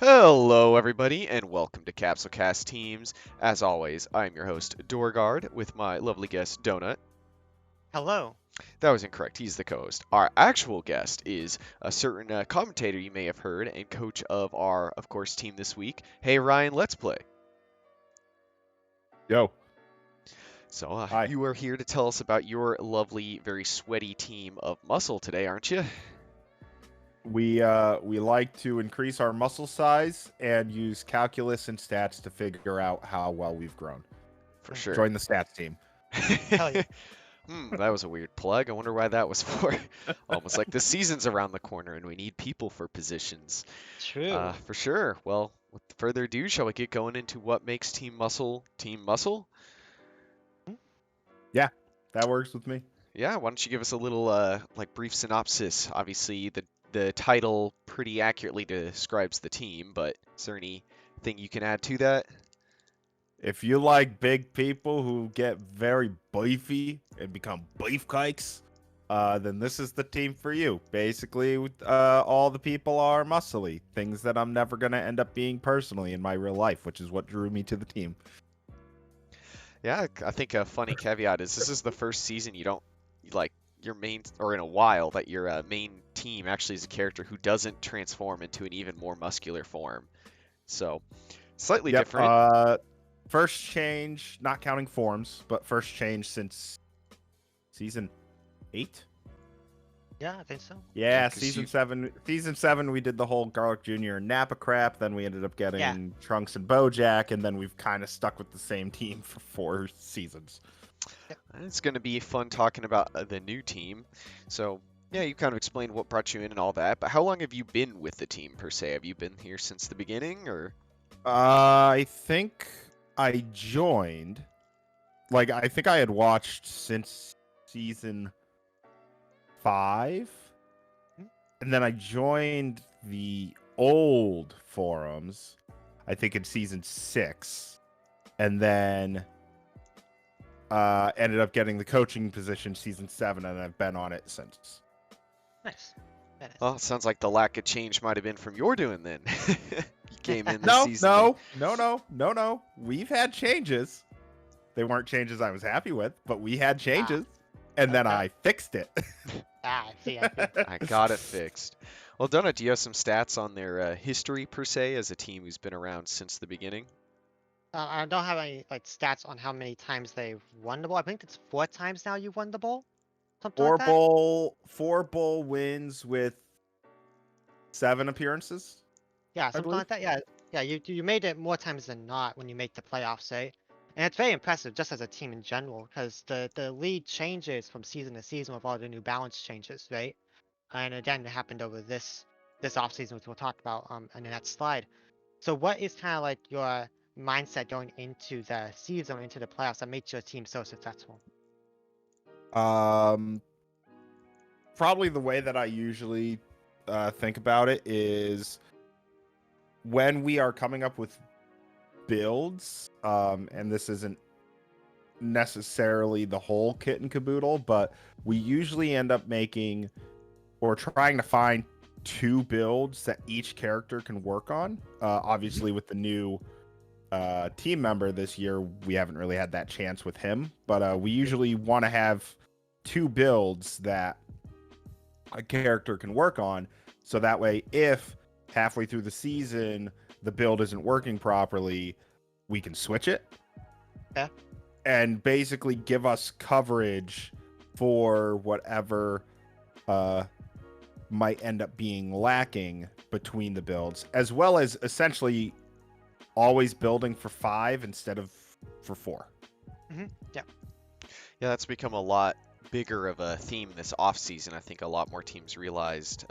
Hello, everybody, and welcome to Capsule Cast Teams. As always, I'm your host, DoorGuard, with my lovely guest, Donut. Hello. That was incorrect. He's the co-host. Our actual guest is a certain commentator you may have heard and coach of our, of course, team this week. Hey, Ryan, let's play. Yo, So, hi. you are here to tell us about your lovely, very sweaty team of muscle today, aren't you? We like to increase our muscle size and use calculus and stats to figure out how well we've grown. For sure. Join the stats team. Hell yeah. That was a weird plug. I wonder why that was for. Almost like the season's around the corner and we need people for positions. True. For sure. Well, with further ado, shall we get going into what makes Team Muscle? Yeah, that works with me. Yeah, why don't you give us a little like brief synopsis? Obviously, the title pretty accurately describes the team, but is there anything you can add to that? If you like big people who get very beefy and become beefcakes, then this is the team for you. Basically, all the people are muscly, things that I'm never gonna end up being personally in my real life, which is what drew me to the team. Yeah, I think a funny caveat is this is the first season you don't like your main or in a while that your main team actually is a character who doesn't transform into an even more muscular form. So, slightly Yep. different. First change, not counting forms, but first change since season 8. Yeah, I think so. Yeah, 'Cause season you 7. Season 7, we did the whole Garlic Jr. and Nappa crap. Then we ended up getting Yeah. Trunks and BoJack, and then we've kind of stuck with the same team for 4 seasons. It's going to be fun talking about the new team. So, yeah, you kind of explained what brought you in and all that, but how long have you been with the team per se? Have you been here since the beginning or? I think I joined. I think I had watched since season 5. Hmm? And then I joined the old forums, I think in season 6, and then ended up getting the coaching position season 7, and I've been on it since. Nice. That is. Well, it sounds like the lack of change might have been from your doing then. You came in this No, season. no. We've had changes. They weren't changes I was happy with, but we had changes, and then okay. I fixed it. I see. I see. I got it fixed. Well, Donut, do you have some stats on their history per se as a team who's been around since the beginning? I don't have any stats on how many times they've won the ball. I think it's 4 times now you've won the ball. Something like that. Four bowl wins with 7 appearances. Yeah, something believe. like that. Yeah. Yeah. You made it more times than not when you make the playoffs, eh? And it's very impressive just as a team in general, because the league changes from season to season with all the new balance changes, right? And again, it happened over this offseason, which we'll talk about in the next slide. So what is kind of like your mindset going into the season, into the playoffs that makes your team so successful? Probably the way that I usually think about it is when we are coming up with builds, and this isn't necessarily the whole kit and caboodle, but we usually end up making or trying to find 2 builds that each character can work on. Obviously, with the new team member this year, we haven't really had that chance with him, but we usually want to have 2 builds that a character can work on, so that way if halfway through the season the build isn't working properly, we can switch it. Yeah. And basically give us coverage for whatever might end up being lacking between the builds, as well as essentially always building for 5 instead of for 4. Yeah. Yeah, that's become a lot bigger of a theme this offseason. I think a lot more teams realized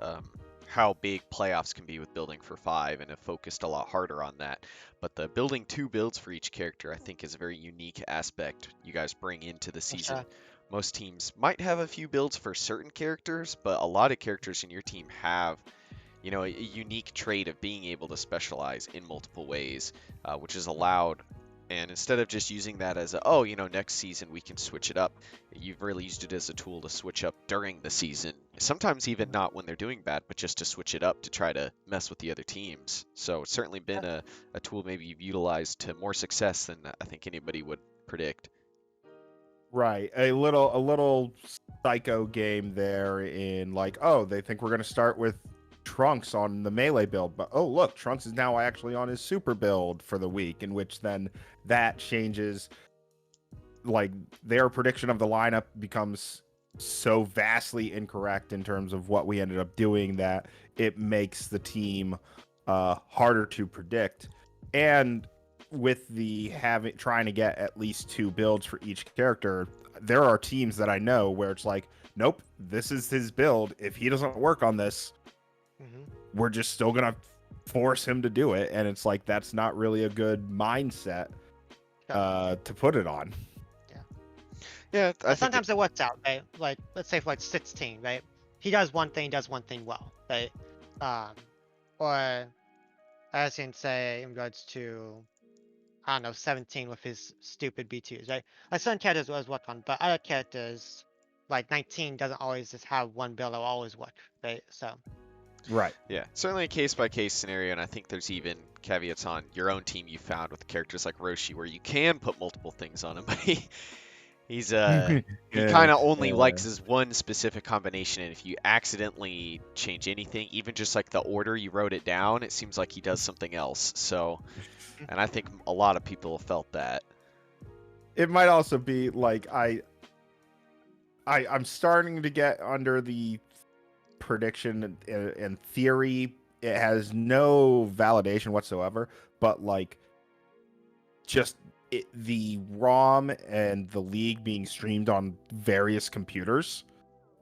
how big playoffs can be with building for 5 and have focused a lot harder on that. But the building 2 builds for each character, I think, is a very unique aspect you guys bring into the season. Sure. Most teams might have a few builds for certain characters, but a lot of characters in your team have a unique trait of being able to specialize in multiple ways, which has allowed And instead of just using that as a, oh, next season we can switch it up, you've really used it as a tool to switch up during the season. Sometimes even not when they're doing bad, but just to switch it up to try to mess with the other teams. So it's certainly been a tool maybe you've utilized to more success than I think anybody would predict. Right. A little psycho game there in like, oh, they think we're going to start with Trunks on the melee build, but oh, look, Trunks is now actually on his super build for the week, in which then that changes, like, their prediction of the lineup becomes so vastly incorrect in terms of what we ended up doing that it makes the team harder to predict. And with the trying to get at least 2 builds for each character, there are teams that I know where it's like, nope, this is his build. If he doesn't work on this, we're just still gonna force him to do it. And it's like, that's not really a good mindset to put it on. Yeah, sometimes it works out, right? Like, let's say for like 16, right? He does one thing well, right? Or as in say in regards to, I don't know, 17 with his stupid B2s, right? Like certain characters always work on, but other characters, like 19, doesn't always just have one build that will always work, right? So. Right. Yeah, certainly a case-by-case scenario, and I think there's even caveats on your own team you found with characters like Roshi where you can put multiple things on him, but he kind of only likes his one specific combination, and if you accidentally change anything, even just like the order you wrote it down, it seems like he does something else. So, and I think a lot of people have felt that. It might also be like I'm starting to get under the prediction and theory. It has no validation whatsoever, but like just the ROM and the league being streamed on various computers,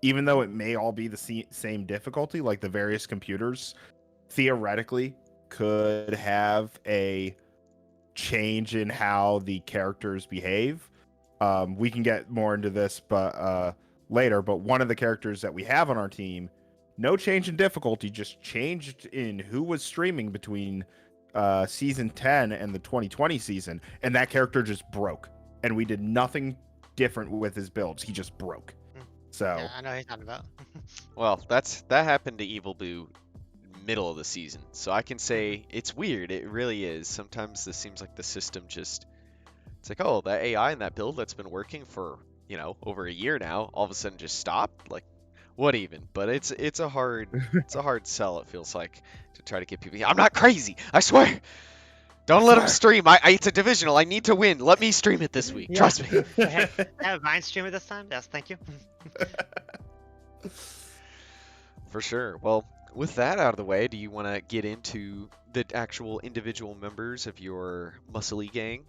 even though it may all be the same difficulty, like the various computers theoretically could have a change in how the characters behave. We can get more into this but later, but one of the characters that we have on our team, no change in difficulty, just changed in who was streaming between season 10 and the 2020 season, and that character just broke, and we did nothing different with his builds. He just broke. So yeah, I know what he's talking about. Well, that happened to Evil Boo middle of the season, so I can say it's weird. It really is. Sometimes this seems like the system just, it's like, oh, that AI in that build that's been working for over a year now, all of a sudden just stopped. Like, what even? But it's a hard sell, it feels like, to try to get people. I'm not crazy, I swear. Don't let him stream. It's a divisional. I need to win. Let me stream it this week. Trust me. Have Ryan stream it this time? Yes, thank you. For sure. Well, with that out of the way, do you want to get into the actual individual members of your Muscle gang?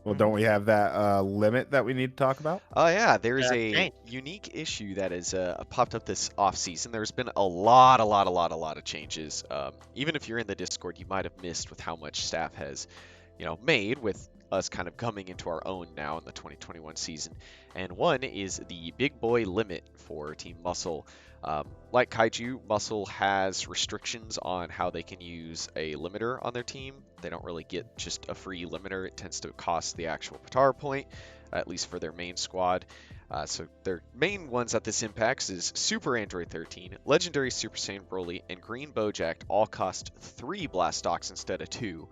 Well, don't we have that limit that we need to talk about? Oh yeah, there's a unique issue that has popped up this off season. There's been a lot of changes. Even if you're in the Discord, you might have missed with how much staff has, made with us kind of coming into our own now in the 2021 season. And one is the big boy limit for Team Muscle. Like Kaiju, Muscle has restrictions on how they can use a limiter on their team. They don't really get just a free limiter. It tends to cost the actual Patara point, at least for their main squad. So their main ones that this impacts is Super Android 13, Legendary Super Saiyan Broly, and Green BOJACK all cost 3 Blastox instead of 2,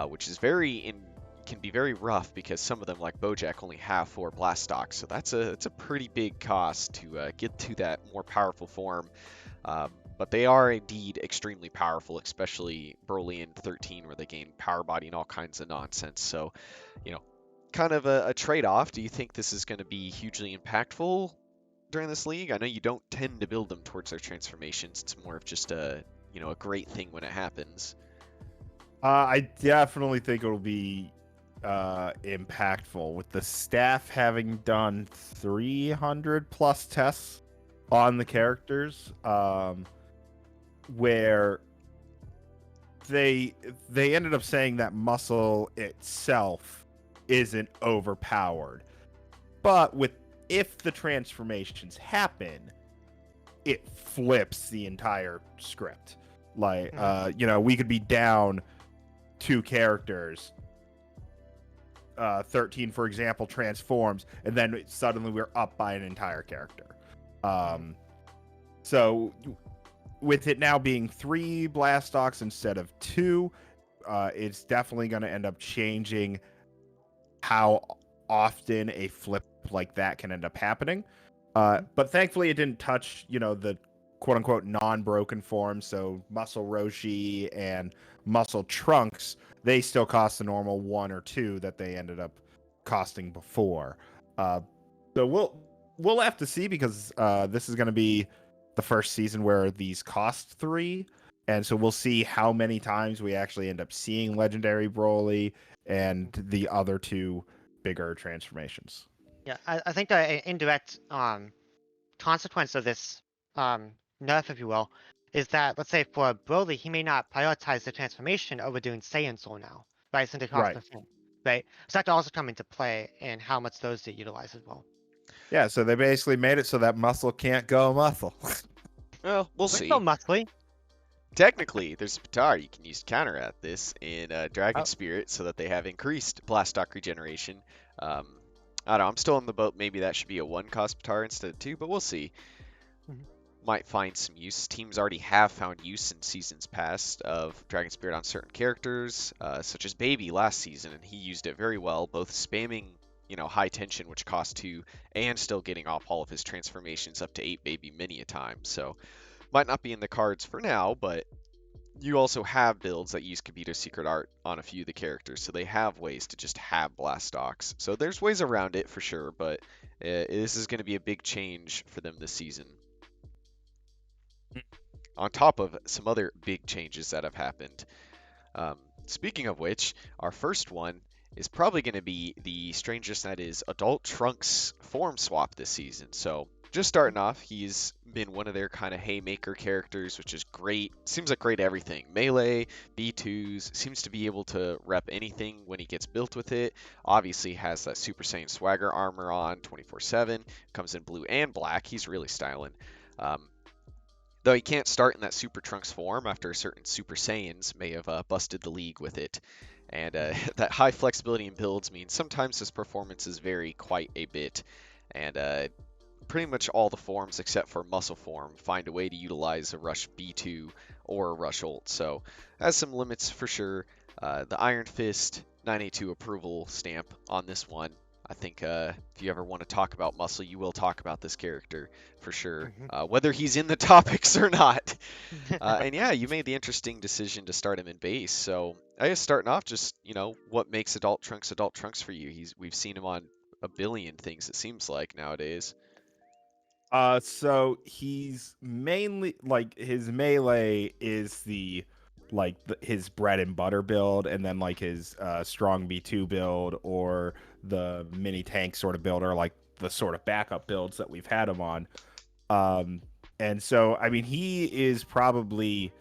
which is can be very rough because some of them, like BOJACK, only have 4 Blastox, so that's a pretty big cost to get to that more powerful form. But they are indeed extremely powerful, especially Broly in 13, where they gain power body and all kinds of nonsense. So, kind of a trade-off. Do you think this is going to be hugely impactful during this league? I know you don't tend to build them towards their transformations. It's more of just a great thing when it happens. I definitely think it'll be impactful, with the staff having done 300 plus tests on the characters, where they ended up saying that Muscle itself isn't overpowered, but if the transformations happen, it flips the entire script. Like we could be down 2 characters, 13, for example, transforms, and then suddenly we're up by an entire character. So with it now being 3 Blastocs instead of 2, it's definitely going to end up changing how often a flip like that can end up happening. But thankfully, it didn't touch, the quote-unquote non-broken forms. So Muscle Roshi and Muscle Trunks, they still cost the normal 1 or 2 that they ended up costing before. So we'll have to see, because this is going to be the first season where these cost 3. And so we'll see how many times we actually end up seeing Legendary Broly and the other 2 bigger transformations. Yeah, I think the indirect consequence of this nerf, if you will, is that, let's say for Broly, he may not prioritize the transformation over doing Saiyan Soul now, right? Since it costs the same, right? So that could also come into play in how much those get utilized as well. Yeah, so they basically made it so that Muscle can't go Muscle. Well, we'll see. So muscly. Technically, there's a Pitar you can use to counter at this in Dragon Spirit, so that they have increased Blastock regeneration. I don't know, I'm still in the boat. Maybe that should be a 1-cost Pitar instead of 2, but we'll see. Might find some use. Teams already have found use in seasons past of Dragon Spirit on certain characters, such as Baby last season, and he used it very well, both spamming high tension, which cost 2, and still getting off all of his transformations up to 8 Baby many a time. So might not be in the cards for now, but you also have builds that use Kibito's Secret Art on a few of the characters, so they have ways to just have Blastocs. So there's ways around it for sure, but this is going to be a big change for them this season. On top of some other big changes that have happened. Speaking of which, our first one is probably going to be the strangest, that is Adult Trunks form swap this season. So just starting off, he's been one of their kind of haymaker characters, which is great. Seems like great everything. Melee, B2s, seems to be able to rep anything when he gets built with it. Obviously has that Super Saiyan Swagger armor on 24/7. Comes in blue and black. He's really styling. Though he can't start in that Super Trunks form after certain Super Saiyans may have busted the league with it. And that high flexibility in builds means sometimes his performances vary quite a bit. And pretty much all the forms except for Muscle form find a way to utilize a Rush B2 or a Rush ult. So has some limits for sure. The Iron Fist 982 approval stamp on this one. I think if you ever want to talk about Muscle, you will talk about this character for sure, whether he's in the topics or not. And yeah, you made the interesting decision to start him in base. So I guess starting off, just what makes Adult Trunks for you? We've seen him on a billion things, it seems like, nowadays. So he's mainly his melee is his bread and butter build, and then his strong B2 build, or the mini tank sort of build, or the sort of backup builds that we've had him on. And so I mean, he is probably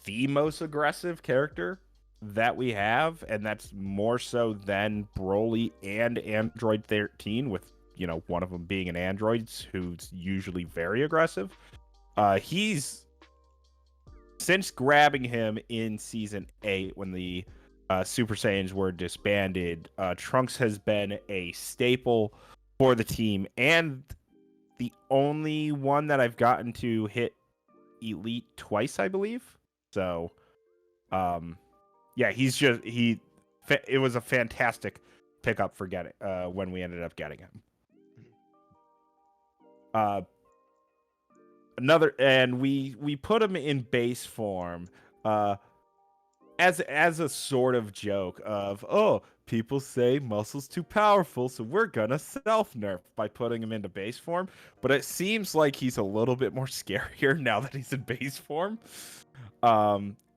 the most aggressive character that we have, and that's more so than Broly and Android 13, with one of them being an android who's usually very aggressive. He's, since grabbing him in season 8 when the Super Saiyans were disbanded, Trunks has been a staple for the team, and the only one that I've gotten to hit Elite twice, I believe. So yeah, it was a fantastic pickup for getting when we ended up getting him. We put him in base form as a sort of joke of, oh, people say Muscle's too powerful, so we're gonna self-nerf by putting him into base form. But it seems like he's a little bit more scarier now that he's in base form.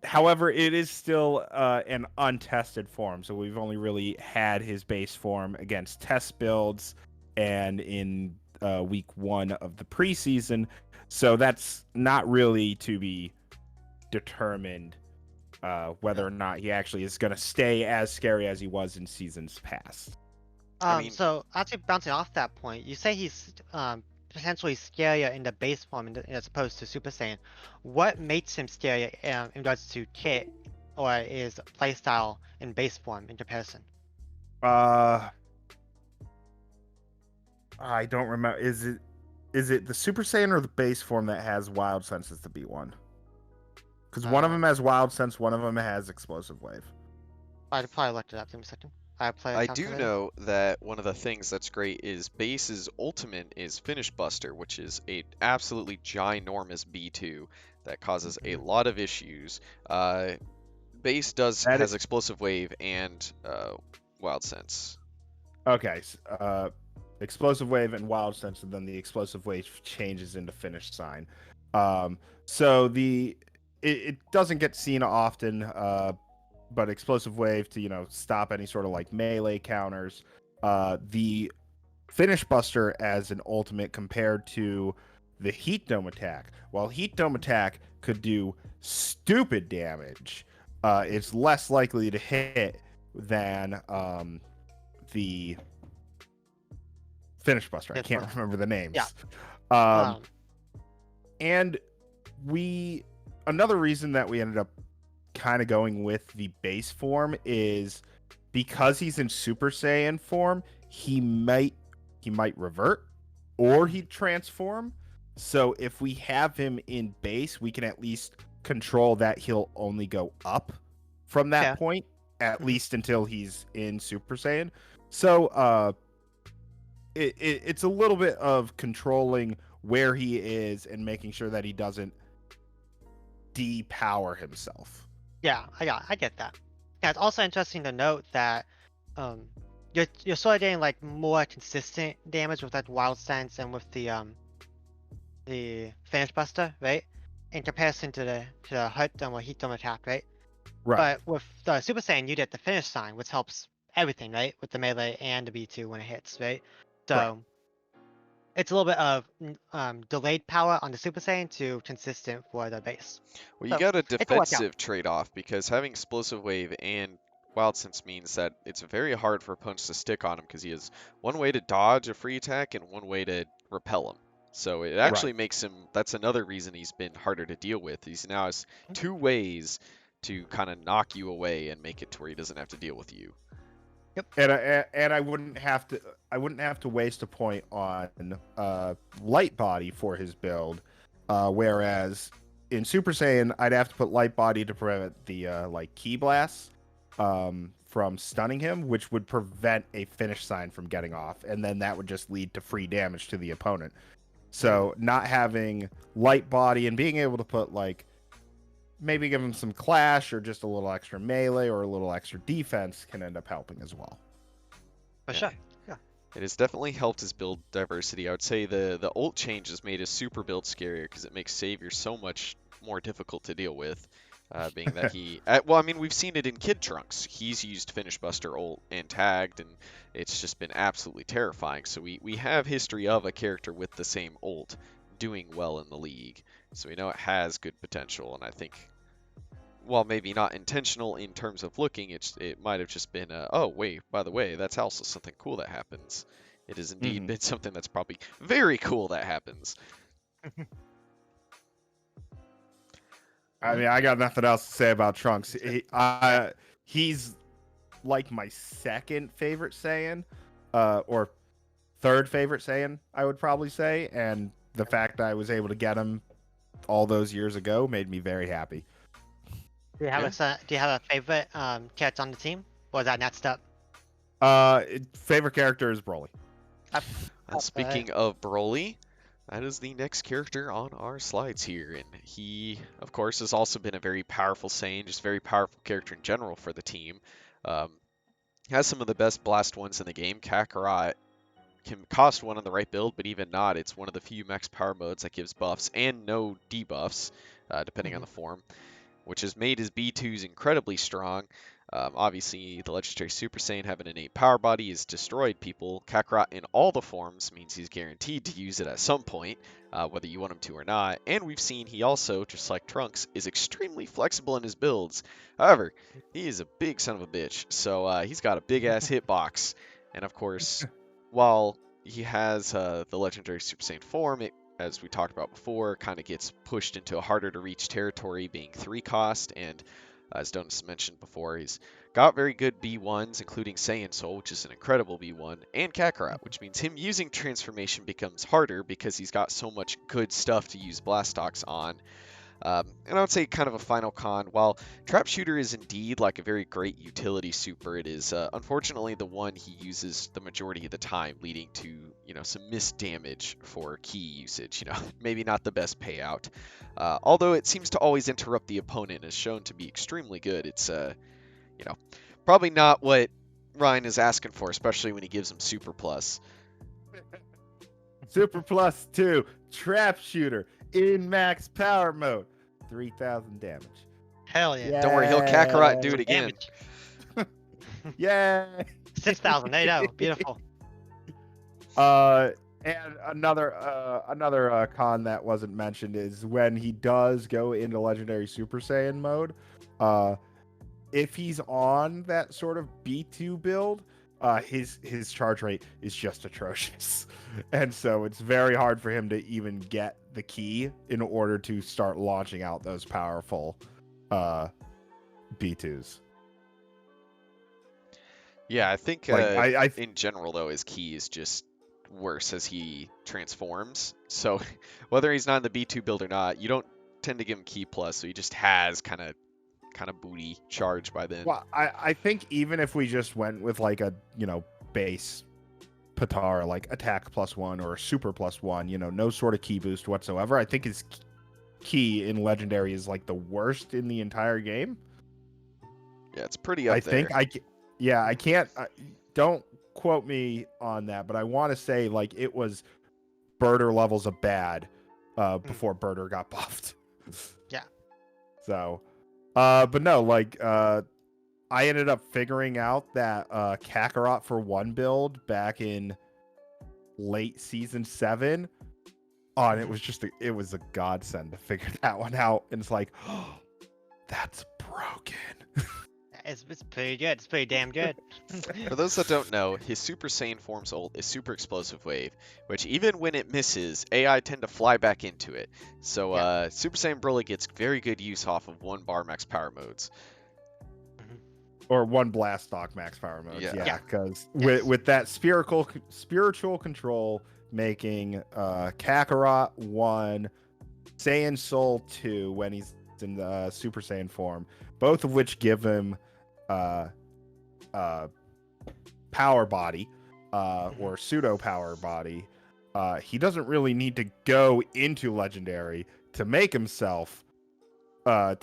However, it is still an untested form, so we've only really had his base form against test builds and in week 1 of the preseason, so that's not really to be determined whether or not he actually is going to stay as scary as he was in seasons past. So actually bouncing off that point, you say he's potentially scarier in the base form as opposed to Super Saiyan. What makes him scarier in regards to kit or his playstyle in base form in comparison? I don't remember. Is it the Super Saiyan or the base form that has Wild Sense as the B1? Because one of them has Wild Sense, one of them has Explosive Wave. I'd probably look it up in a second. I play a I do calculator. know that one of the things that's great is Base's ultimate is Finish Buster, which is a absolutely ginormous B2 that causes a lot of issues. Base That has Explosive Wave and Wild Sense. Okay, Explosive Wave and Wild Sense, and then the Explosive Wave changes into Finish Sign. So it doesn't get seen often, but Explosive Wave to stop any sort of like melee counters. The Finish Buster as an ultimate compared to the Heat Dome attack. While Heat Dome attack could do stupid damage, it's less likely to hit than the Finish Buster. I can't remember the names. Yeah. And another reason that we ended up kind of going with the base form is because he's in Super Saiyan form, he might revert or he'd transform. So if we have him in base, we can at least control that he'll only go up from that point, at least until he's in Super Saiyan. So it's a little bit of controlling where he is and making sure that he doesn't depower himself. Yeah, I get that. Yeah, it's also interesting to note that you're sort of getting like more consistent damage with that Wild Sense and with the Finish Buster, right? In comparison to the Hurt Dome or Heat Dome attack, right? Right. But with the Super Saiyan, you get the Finish Sign, which helps everything, right? With the melee and the B2 when it hits, right? So it's a little bit of delayed power on the Super Saiyan to consistent for the base. Well, you got a defensive trade-off because having Explosive Wave and Wild Sense means that it's very hard for opponents to stick on him because he has one way to dodge a free attack and one way to repel him. So it actually makes him, that's another reason he's been harder to deal with. He's now has two ways to kind of knock you away and make it to where he doesn't have to deal with you. Yep. And I wouldn't have to waste a point on Light Body for his build, whereas in Super Saiyan I'd have to put Light Body to prevent the like Ki Blasts from stunning him, which would prevent a Finish Sign from getting off, and then that would just lead to free damage to the opponent. So not having Light Body and being able to put like maybe give him some clash or just a little extra melee or a little extra defense can end up helping as well. For sure. Yeah. It has definitely helped his build diversity. I would say the ult change has made his super build scarier because it makes Savior so much more difficult to deal with. Being that well, I mean, we've seen it in Kid Trunks. He's used Finish Buster ult and tagged, and it's just been absolutely terrifying. So we have history of a character with the same ult doing well in the league. So we know it has good potential, and I think, while maybe not intentional in terms of looking, it might have just been, oh, wait, by the way, that's also something cool that happens. It has indeed been something that's probably very cool that happens. I mean, I got nothing else to say about Trunks. He's like my second favorite Saiyan, or third favorite Saiyan, I would probably say. And the fact that I was able to get him all those years ago made me very happy. Do you have a favorite character on the team, or is that next up? Favorite character is Broly. Speaking of Broly, that is the next character on our slides here, and he, of course, has also been a very powerful Saiyan, just very powerful character in general for the team. Has some of the best blast ones in the game. Kakarot can cost one on the right build, but even not, it's one of the few max power modes that gives buffs and no debuffs, depending on the form, which has made his B2s incredibly strong. Obviously, the legendary Super Saiyan having an innate power body has destroyed people. Kakarot in all the forms means he's guaranteed to use it at some point, whether you want him to or not. And we've seen he also, just like Trunks, is extremely flexible in his builds. However, he is a big son of a bitch, so he's got a big-ass hitbox. And of course, while he has the legendary Super Saiyan form, it, as we talked about before, kind of gets pushed into a harder to reach territory, being 3 cost, and As Donis mentioned before, he's got very good B1s, including Saiyan Soul, which is an incredible B1, and Kakarot, which means him using transformation becomes harder because he's got so much good stuff to use Blastox on. And I would say kind of a final con, while Trap Shooter is indeed like a very great utility super, it is unfortunately the one he uses the majority of the time, leading to, some missed damage for key usage, maybe not the best payout. Although it seems to always interrupt the opponent and is shown to be extremely good. It's, probably not what Ryan is asking for, especially when he gives him Super Plus. Super Plus 2, Trap Shooter, in max power mode, 3,000 damage. Hell yeah. Don't worry, he'll Kakarot and do it again. Damage. Yay! 6,000. There you go. Beautiful. And another con that wasn't mentioned is when he does go into Legendary Super Saiyan mode. If he's on that sort of B2 build, his charge rate is just atrocious, and so it's very hard for him to even get the key in order to start launching out those powerful B2s. Yeah, I think I in general though his key is just worse as he transforms. So whether he's not in the B2 build or not, you don't tend to give him key plus, so he just has kind of booty charge by then. Well, I think even if we just went with like a base Patara, like attack +1 or super +1, no sort of key boost whatsoever, I think his key in Legendary is like the worst in the entire game. Yeah, it's pretty up there. I can't. Don't quote me on that, but I want to say like it was Birder levels of bad before Birder got buffed. Yeah. So, but no, like I ended up figuring out that Kakarot for one build back in late season 7. Oh, and it was a godsend to figure that one out. And it's like, oh, that's broken. It's pretty good. It's pretty damn good. For those that don't know, his Super Saiyan Form's ult is Super Explosive Wave, which even when it misses, AI tend to fly back into it. So Super Saiyan Broly gets very good use off of 1 bar max power modes. Or 1 Blastock max power modes. Yeah. Because with that spiritual control making Kakarot 1, Saiyan Soul 2 when he's in the Super Saiyan form, both of which give him power body or pseudo power body. He doesn't really need to go into Legendary to make himself a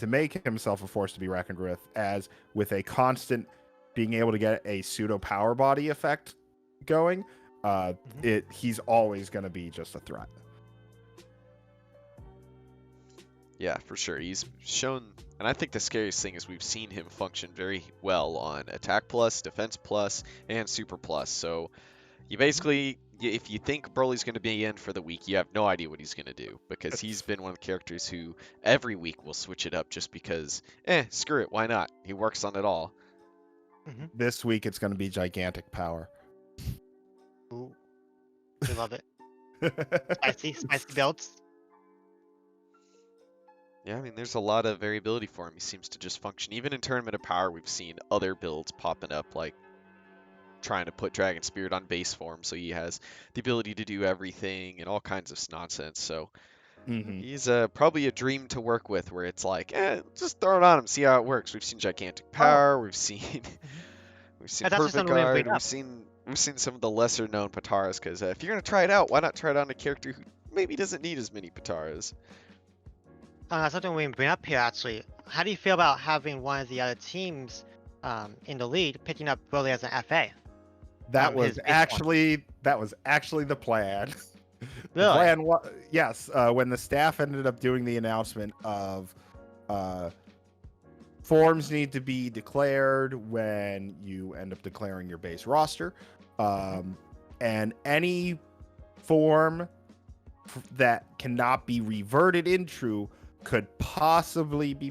force to be reckoned with, as with a constant being able to get a pseudo power body effect going, he's always going to be just a threat. Yeah, for sure. He's shown, and I think the scariest thing is we've seen him function very well on Attack Plus, Defense Plus, and Super Plus. So you basically, if you think Broly's going to be in for the week, you have no idea what he's going to do, because he's been one of the characters who every week will switch it up just because, screw it, why not? He works on it all. This week it's going to be gigantic power. Ooh, we love it. Spicy builds. Yeah, I mean, there's a lot of variability for him. He seems to just function. Even in Tournament of Power, we've seen other builds popping up, like trying to put Dragon Spirit on base form, so he has the ability to do everything and all kinds of nonsense. So he's probably a dream to work with, where it's like, just throw it on him, see how it works. We've seen Gigantic Power, we've seen Perfect Guard, we've seen some of the lesser known Pataras, because if you're gonna try it out, why not try it on a character who maybe doesn't need as many Pataras? Something we can bring up here, actually. How do you feel about having one of the other teams in the lead picking up Broly as an FA? That was actually the plan. Really? The plan was, yes, when the staff ended up doing the announcement of forms need to be declared when you end up declaring your base roster, and any form that cannot be reverted into could possibly be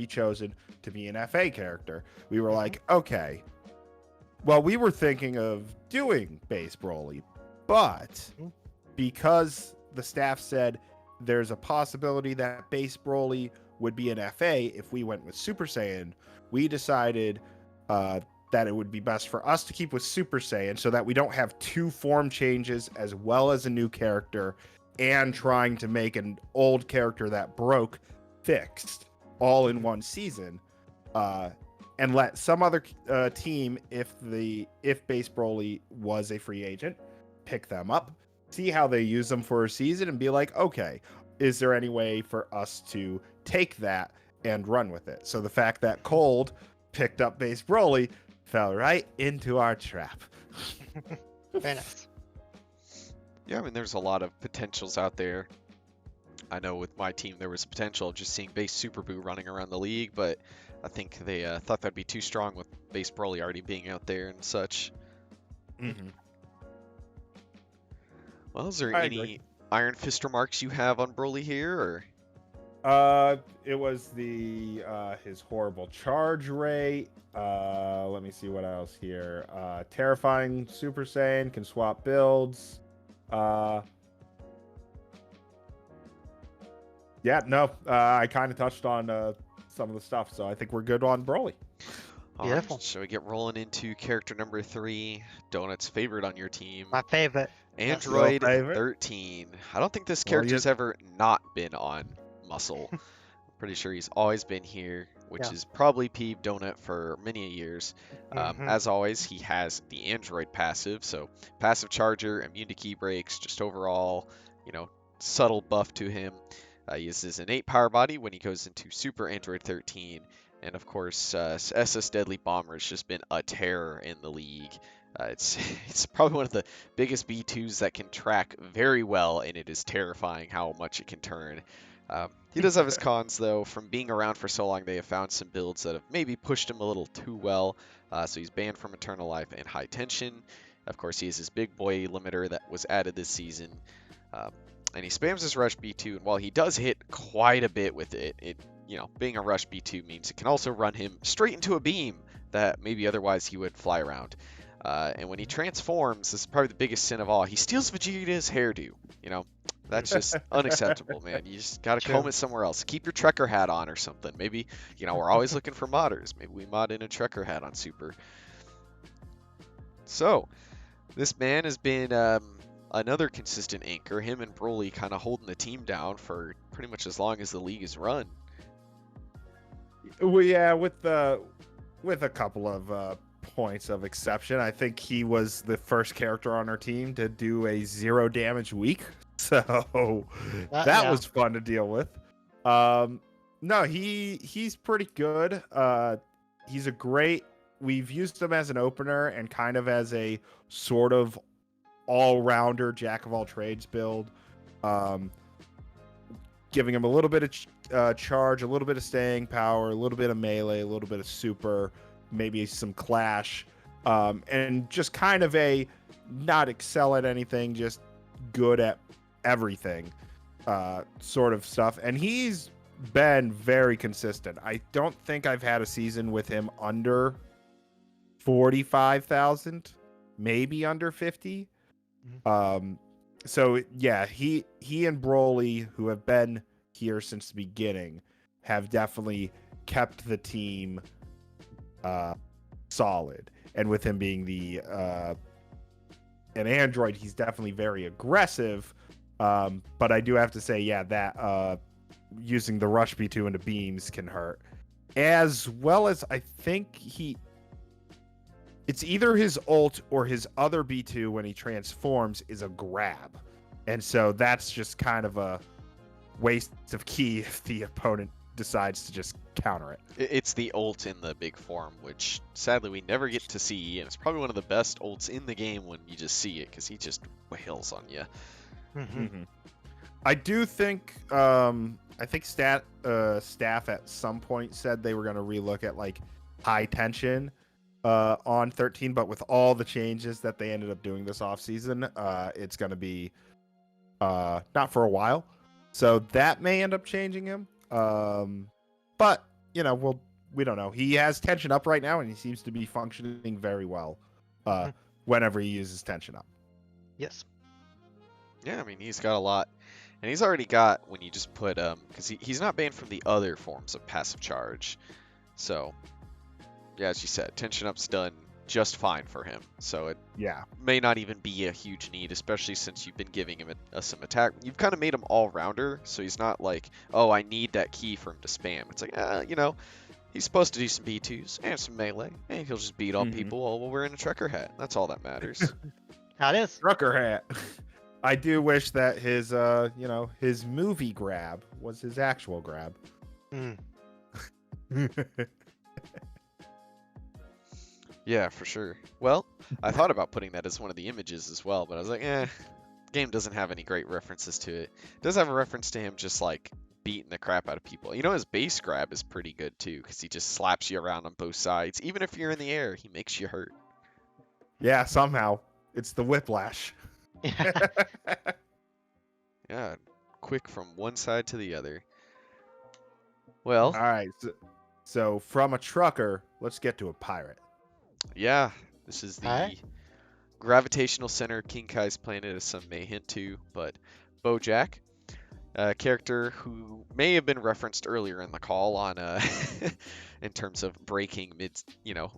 chosen to be an FA character. We were like, okay, well, we were thinking of doing base Broly, but because the staff said there's a possibility that base Broly would be an FA if we went with Super Saiyan. We decided that it would be best for us to keep with Super Saiyan so that we don't have 2 form changes as well as a new character and trying to make an old character that broke fixed all in one season. And let some other team, if Base Broly was a free agent, pick them up, see how they use them for a season, and be like, okay, is there any way for us to take that and run with it? So the fact that Cold picked up Base Broly fell right into our trap. Very nice. Yeah, I mean, there's a lot of potentials out there. I know with my team there was potential of just seeing Base Super Boo running around the league, but I think they thought that'd be too strong with Base Broly already being out there and such. Mm-hmm. Well, is there I any agree. Iron Fist remarks you have on Broly here, or? It was the his horrible charge rate. Let me see what else here. Terrifying Super Saiyan, can swap builds. Yeah, no, I kind of touched on some of the stuff, so I think we're good on Broly. All Beautiful. right, shall we get rolling into character number 3, Donut's favorite on your team, My favorite. Yes. Android Your favorite? 13. I don't think this Well, character's ever not been on Muscle. I'm pretty sure he's always been here, which Yeah. is probably peeved Donut for many years. Mhm. As always, he has the Android passive, so passive charger, immune to key breaks, just overall, subtle buff to him. He uses an 8 power body when he goes into Super Android 13. And of course, SS Deadly Bomber has just been a terror in the league. It's probably one of the biggest B2s that can track very well, and it is terrifying how much it can turn. He does have his cons, though. From being around for so long, they have found some builds that have maybe pushed him a little too well. So he's banned from Eternal Life and High Tension. Of course, he has his big boy limiter that was added this season. And he spams his Rush B2, and while he does hit quite a bit with it, being a Rush B2 means it can also run him straight into a beam that maybe otherwise he would fly around. And when he transforms, this is probably the biggest sin of all, he steals Vegeta's hairdo. That's just unacceptable, man. You just gotta comb it somewhere else. Keep your Trekker hat on or something. Maybe, we're always looking for modders. Maybe we mod in a Trekker hat on Super. So, this man has been another consistent anchor. Him and Broly kind of holding the team down for pretty much as long as the league is run. Well, yeah, with a couple of points of exception. I think he was the first character on our team to do a 0 damage week, so that was fun to deal with. No, he's pretty good. He's a great. We've used him as an opener and kind of as a sort of all-rounder jack of all trades build, giving him a little bit of charge, a little bit of staying power, a little bit of melee, a little bit of super, maybe some clash, and just kind of a not excel at anything, just good at everything sort of stuff. And he's been very consistent. I don't think I've had a season with him under 45,000, maybe under 50. So yeah, he and Broly, who have been here since the beginning, have definitely kept the team solid. And with him being an android, he's definitely very aggressive. But I do have to say, yeah, that using the Rush B2 into beams can hurt. As well as I think it's either his ult or his other B2 when he transforms is a grab. And so that's just kind of a waste of ki if the opponent decides to just counter it. It's the ult in the big form, which sadly we never get to see, and it's probably one of the best ults in the game when you just see it, because he just wails on you. I do think staff at some point said they were going to relook at like high tension on 13, but with all the changes that they ended up doing this offseason, it's going to be not for a while. So that may end up changing him. But, we don't know. He has tension up right now, and he seems to be functioning very well whenever he uses tension up. Yes. Yeah, I mean, he's got a lot And he's already got, when you just put, because he's not banned from the other forms of passive charge. So, yeah, as you said, tension up's done just fine for him. So it Yeah. may not even be a huge need, especially since you've been giving him some attack. You've kind of made him all-rounder, so he's not like, oh, I need that key for him to spam. It's like, you know, he's supposed to do some B2s and some melee, and he'll just beat on people while wearing a trucker hat. That's all that matters. How it is. Trucker hat. I do wish that his, you know, his movie grab was his actual grab. Mm. Yeah, for sure. Well, I thought about putting that as one of the images as well, but I was like, game doesn't have any great references to it. It does have a reference to him just like beating the crap out of people. You know, his base grab is pretty good too, because he just slaps you around on both sides. Even if you're in the air, he makes you hurt. Yeah, somehow. It's the whiplash. Yeah. Yeah, quick from one side to the other. Well, All right. So from a trucker, let's get to a pirate. yeah, this is the Alright. gravitational center of King Kai's planet, as some may hint to, but BOJACK, a character who may have been referenced earlier in the call on in terms of breaking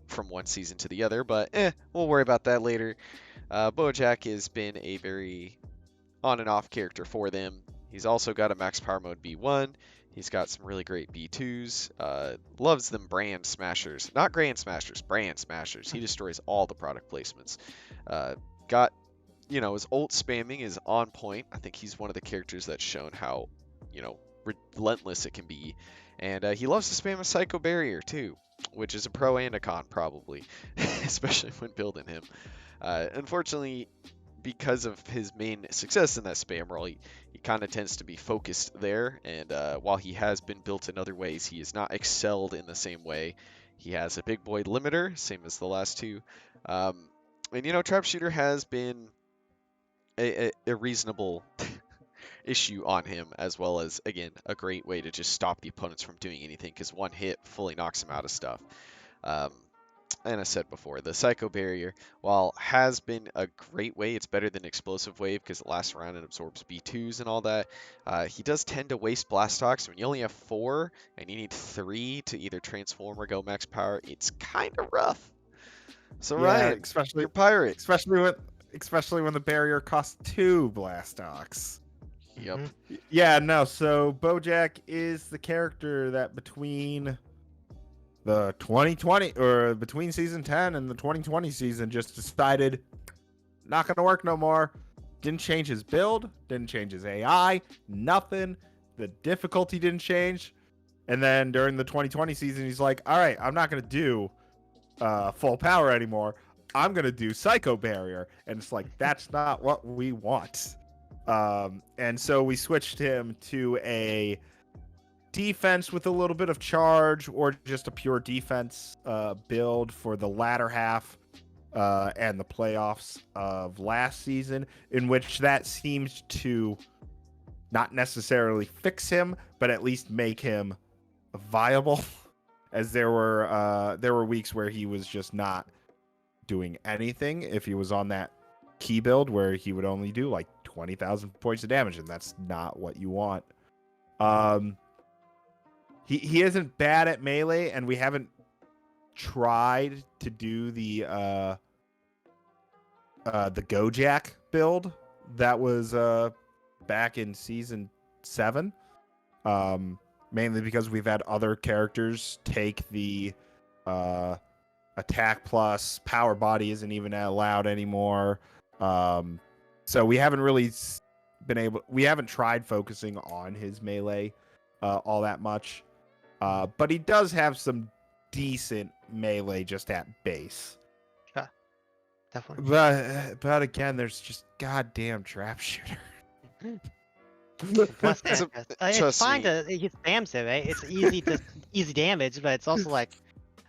from one season to the other, but we'll worry about that later. BOJACK has been a very on and off character for them. He's also got a max power mode B1. He's got some really great B2s. Loves them brand smashers. Not grand smashers, brand smashers. He destroys all the product placements. Got, his ult spamming is on point. I think he's one of the characters that's shown how, relentless it can be. And he loves to spam a Psycho Barrier too, which is a pro and a con probably, especially when building him. Unfortunately, because of his main success in that spam role, he kind of tends to be focused there, and while he has been built in other ways, he is not excelled in the same way. He has a big boy limiter, same as the last two, and trap shooter has been a reasonable issue on him, as well as, again, a great way to just stop the opponents from doing anything, because one hit fully knocks him out of stuff. And I said before, the Psycho Barrier, while has been a great way, it's better than Explosive Wave because it lasts around and absorbs B2s and all that. He does tend to waste Blastox. When you only have 4 and you need 3 to either transform or go max power, it's kind of rough. So Ryan, you're pirate. Especially when the barrier costs 2 Blastox. Yep. Yeah, no, so BOJACK is the character that between the 2020 or between season 10 and the 2020 season just decided not gonna work no more. Didn't change his build, didn't change his AI, nothing. The difficulty didn't change. And then during the 2020 season, he's like, all right, I'm not gonna do full power anymore. I'm gonna do Psycho Barrier. And it's like, that's not what we want. And so we switched him to a defense with a little bit of charge, or just a pure defense build for the latter half and the playoffs of last season, in which that seems to not necessarily fix him, but at least make him viable, as there were weeks where he was just not doing anything if he was on that key build where he would only do like 20,000 points of damage, and that's not what you want. He isn't bad at melee, and we haven't tried to do the BOJACK build that was back in season 7, mainly because we've had other characters take the attack plus power body isn't even allowed anymore. So we haven't really we haven't tried focusing on his melee all that much. But he does have some decent melee just at base. Yeah, definitely. But again, there's just goddamn trap shooter. Plus, it's fine to he spams it, right? It's easy damage, but it's also like,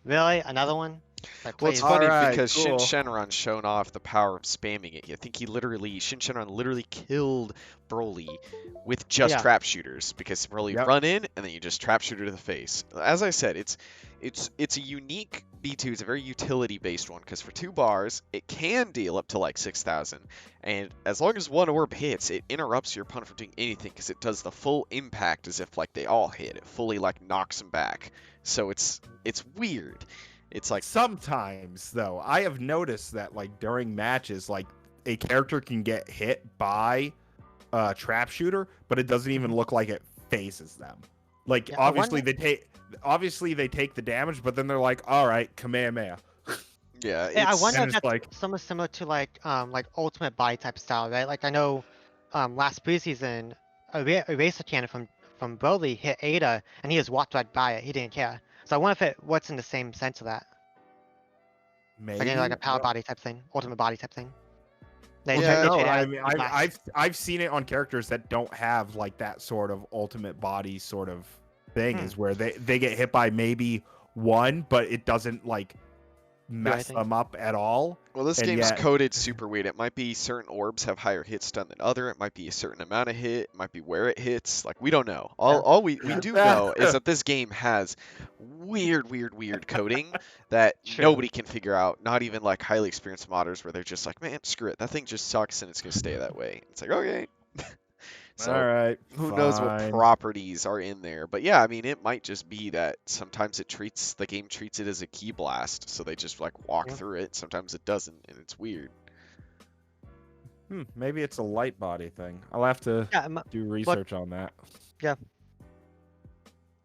really, another one? Like Well, it's plays. funny Alright, because Shin cool. Shenron's shown off the power of spamming it. I think Shin Shenron literally killed Broly with just Yeah. trap shooters because Broly Yep. run in and then you just trap shooter to the face. As I said, it's a unique B2. It's a very utility based one because for 2 bars it can deal up to like 6,000, and as long as one orb hits, it interrupts your opponent from doing anything because it does the full impact as if like they all hit. It fully like knocks them back. So it's weird. It's like Sometimes though, I have noticed that like during matches, like a character can get hit by a trap shooter, but it doesn't even look like it phases them. Like Yeah, I obviously wonder- they take the damage, but then they're like, all right, Kamehameha. yeah, Yeah, I it's wonder and if it's that's like- somewhat similar to like ultimate body type style, right? Like I know last preseason Eraser Cannon from Broly hit Ada and he just walked right by it. He didn't care. So I wonder if it what's in the same sense of that. Maybe Like, like a power Well, body type thing, ultimate body type thing. They Yeah, treat no, it I as mean, a class. I've seen it on characters that don't have like that sort of ultimate body sort of thing, is where they get hit by maybe one, but it doesn't like mess anything. them up at all. Well, this And game's yet- coded super weird. It might be certain orbs have higher hit stun than other. It might be a certain amount of hit. It might be where it hits. Like we don't know. All we do know is that this game has weird coding that True. nobody can figure out. Not even like highly experienced modders, where they're just like, man, screw it. That thing just sucks and it's gonna stay that way. It's like okay. So all right, who knows what fine. properties are in there? But yeah, I mean, it might just be that sometimes the game treats it as a key blast, so they just like walk Yeah. through it. Sometimes it doesn't, and it's weird. Maybe it's a light body thing. I'll have to Yeah, do research on that. Yeah.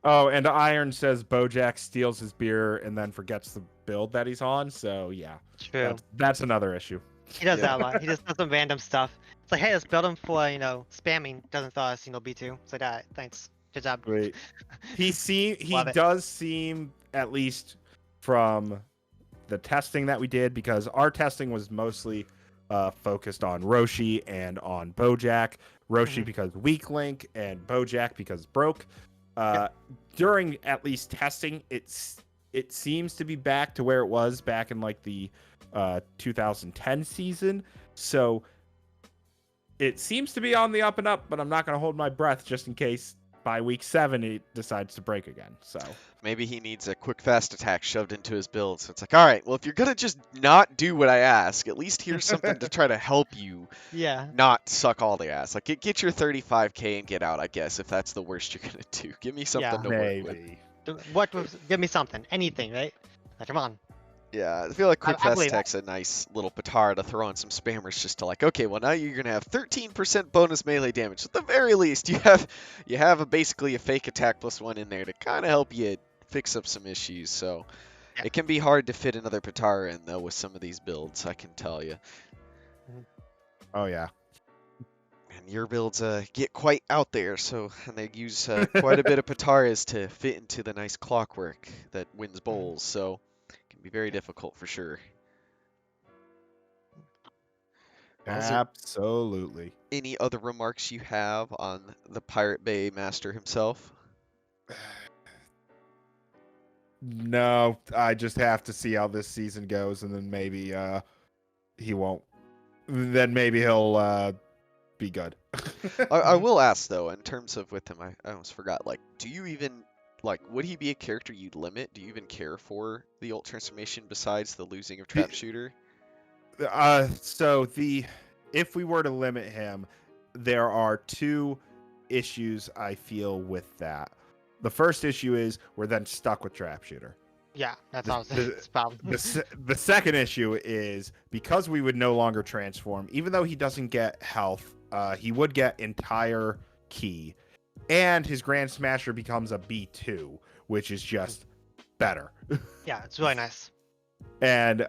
Oh, and Iron says BoJack steals his beer and then forgets the build that he's on. So yeah, true. that's another issue. He does Yeah. that a lot. He just does some random stuff. It's like, hey, let's build him for spamming. Doesn't throw a single B2. It's like, alright, thanks. Good job. Wait, he Love it. does seem, at least from the testing that we did, because our testing was mostly focused on Roshi and on BoJack. Roshi Mhm. because weak link and BoJack because broke. During at least testing, it seems to be back to where it was back in like the 2010 season. So it seems to be on the up and up, but I'm not going to hold my breath just in case by week 7 it decides to break again. So Maybe he needs a quick fast attack shoved into his build. So it's like, all right, well, if you're gonna just not do what I ask, at least here's something to try to help you Yeah. not suck all the ass. Like get your 35k and get out, I guess, if that's the worst you're gonna do. Give me something Yeah. to work with. maybe. Give me something. Anything, right? Like, come on. Yeah, I feel like quick I fast believe that. attack's a nice little petard to throw on some spammers just to like, okay, well now you're gonna have 13% bonus melee damage. At the very least, you have basically a fake attack +1 in there to kind of help you fix up some issues. So Yeah. it can be hard to fit another petard in though with some of these builds, I can tell you. Oh yeah. And your builds get quite out there, so and they use quite a bit of Pataras to fit into the nice clockwork that wins bowls. So it can be very difficult for sure. Is there Absolutely. any other remarks you have on the Pirate Bay master himself? No, I just have to see how this season goes, and then maybe he won't. Then maybe he'll be good. I will ask though, in terms of with him, I almost forgot. Like, do you even like would he be a character you'd limit? Do you even care for the ult transformation besides the losing of Trap Shooter? So if we were to limit him, there are 2 issues I feel with that. The first issue is we're then stuck with Trap Shooter. Yeah, that's The- all. the- It's a problem. The second issue is because we would no longer transform, even though he doesn't get health, he would get entire key, and his Grand Smasher becomes a B2, which is just better. Yeah, it's really nice. And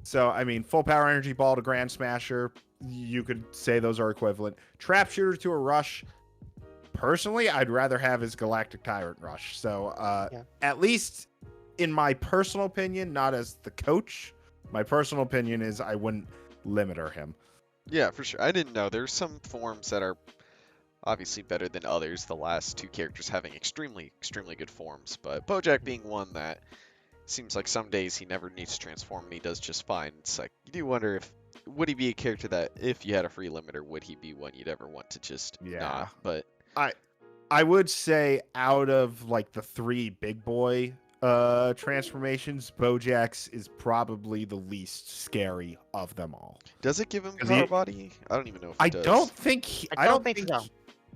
so, I mean, full power energy ball to Grand Smasher, you could say those are equivalent. Trap Shooter to a Rush, personally, I'd rather have his Galactic Tyrant Rush. So, at least in my personal opinion, not as the coach, my personal opinion is I wouldn't limiter him. Yeah, for sure. I didn't know. There's some forms that are obviously better than others. The last 2 characters having extremely good forms, but BoJack being one that seems like some days he never needs to transform and he does just fine. It's like you do wonder if would he be a character that if you had a free limiter, would he be one you'd ever want to just not? But I would say out of like the 3 big boy transformations, BOJACK's is probably the least scary of them all. does it give him 'Cause power body? I don't even know if it I does. don't think he, I don't think so.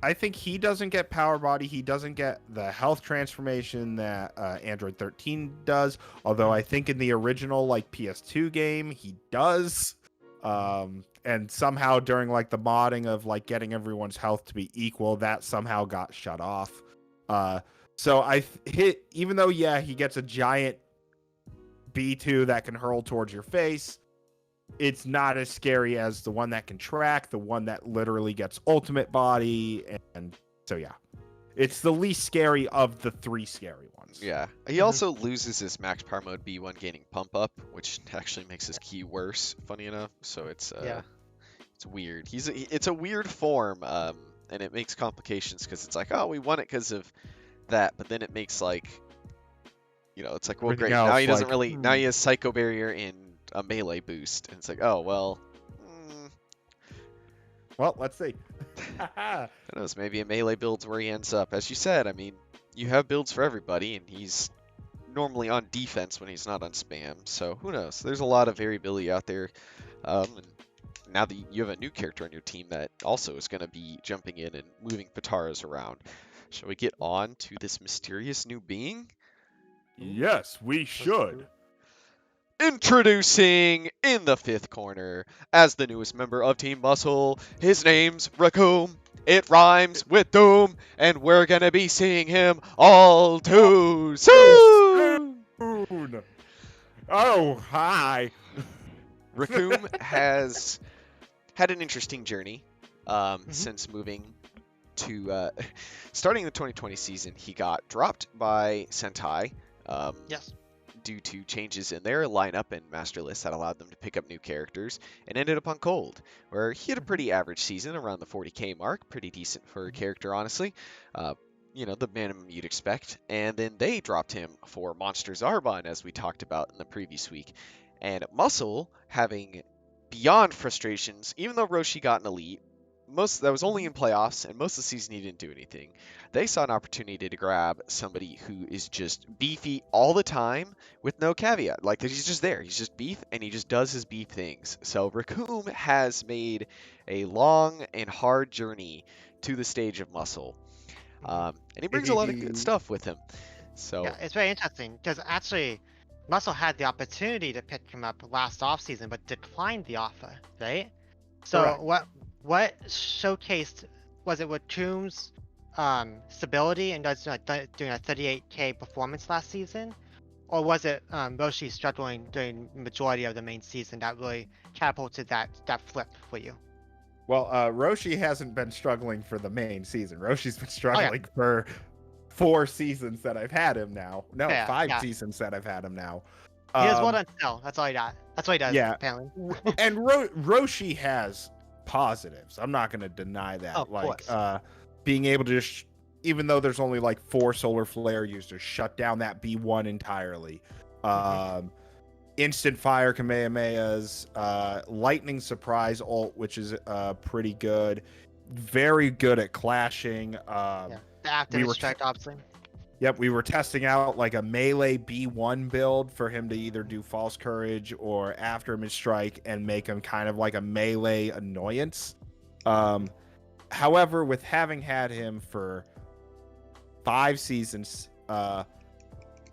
I think he doesn't get power body. He doesn't get the health transformation that Android 13 does. Although I think in the original like PS2 game he does. And somehow during like the modding of like getting everyone's health to be equal, that somehow got shut off. So even though he gets a giant B2 that can hurl towards your face, it's not as scary as the one that can track, the one that literally gets ultimate body, and so it's the least scary of the 3 scary ones. Yeah, he also loses his max power mode B1 gaining pump up, which actually makes his key worse. Funny enough, so it's weird. It's a weird form, and it makes complications because it's like, oh, we won it because of that, but then it makes like, it's like, well, Everything great. Now he else, doesn't really. Now he has Psycho Barrier and a melee boost, and it's like, oh well. Well, let's see. Who knows? Maybe a melee build's where he ends up. As you said, I mean, you have builds for everybody, and he's normally on defense when he's not on spam. So who knows? There's a lot of variability out there. And now that you have a new character on your team that also is going to be jumping in and moving Pataras around, shall we get on to this mysterious new being? Yes, we should. Introducing in the 5th corner as the newest member of Team Muscle, his name's RECOOME. It rhymes with doom, and we're gonna be seeing him all too soon. Oh, hi. RECOOME has had an interesting journey since moving to starting the 2020 season. He got dropped by Sentai. Yes. Due to changes in their lineup and master list that allowed them to pick up new characters, and ended up on Cold, where he had a pretty average season around the 40k mark, pretty decent for a character, honestly. The minimum you'd expect. And then they dropped him for Monster Zarbon, as we talked about in the previous week. And Muscle, having beyond frustrations, even though Roshi got an elite, that was only in playoffs, and most of the season he didn't do anything. They saw an opportunity to grab somebody who is just beefy all the time with no caveat. Like, he's just there. He's just beef, and he just does his beef things. So RECOOME has made a long and hard journey to the stage of Muscle. And he brings a lot of good stuff with him. So yeah, it's very interesting, because actually, Muscle had the opportunity to pick him up last offseason, but declined the offer, right? So Correct. what showcased, was it RECOOME's stability and doing a 38k performance last season, or was it Roshi struggling during the majority of the main season that really catapulted that flip for you? Well, Roshi hasn't been struggling for the main season. Roshi's been struggling for 4 seasons that I've had him now. No, 5 seasons that I've had him now. He has one until. That's all he got. That's what he does, apparently. And Roshi has positives. I'm not going to deny that. Of course. Being able to just, even though there's only like 4 solar flare users, shut down that B1 entirely. Instant fire Kamehamehas, lightning surprise ult, which is pretty good. Very good at clashing. The active extract obviously. Yep, we were testing out like a melee B1 build for him to either do false courage or after mid strike and make him kind of like a melee annoyance. However, with having had him for 5 seasons,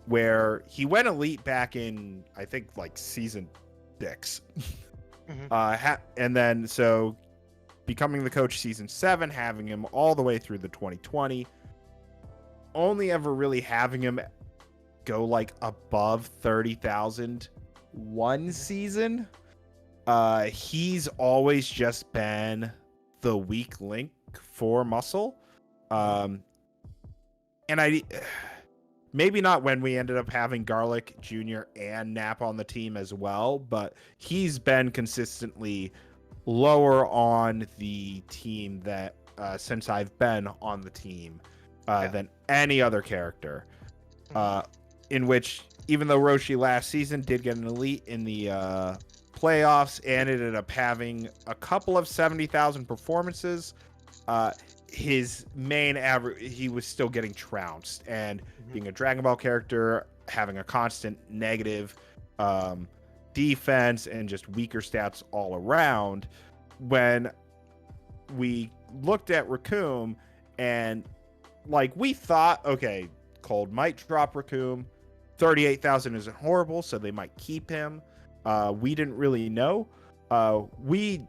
where he went elite back in, I think, like season 6, and then so becoming the coach season 7, having him all the way through the 2020. Only ever really having him go like above 30,000 one season. He's always just been the weak link for Muscle. And I maybe not when we ended up having Garlic Jr. and Nap on the team as well, but he's been consistently lower on the team that since I've been on the team than any other character. in which even though Roshi last season did get an elite in the playoffs and ended up having a couple of 70,000 performances, his main average, he was still getting trounced. And being a Dragon Ball character, having a constant negative defense and just weaker stats all around, when we looked at RECOOME and like we thought, okay, Cold might drop RECOOME. 38,000 isn't horrible, so they might keep him. We didn't really know. We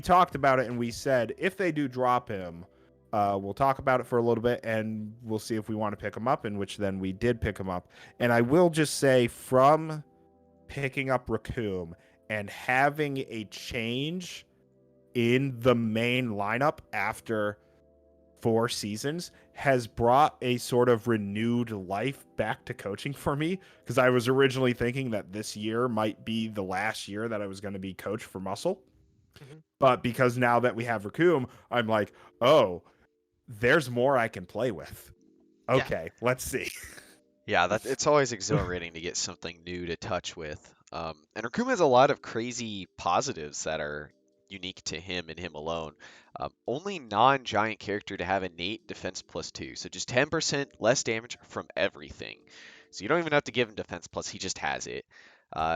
talked about it and we said if they do drop him, we'll talk about it for a little bit and we'll see if we want to pick him up, in which then we did pick him up. And I will just say, from picking up RECOOME and having a change in the main lineup after 4 seasons has brought a sort of renewed life back to coaching for me, because I was originally thinking that this year might be the last year that I was going to be coach for Muscle. But because now that we have RECOOME, I'm like, oh, there's more I can play with. Okay, let's see. Yeah, it's always exhilarating to get something new to touch with. And RECOOME has a lot of crazy positives that are unique to him and him alone. Only non-giant character to have innate defense +2, so just 10% less damage from everything. So you don't even have to give him defense plus, he just has it.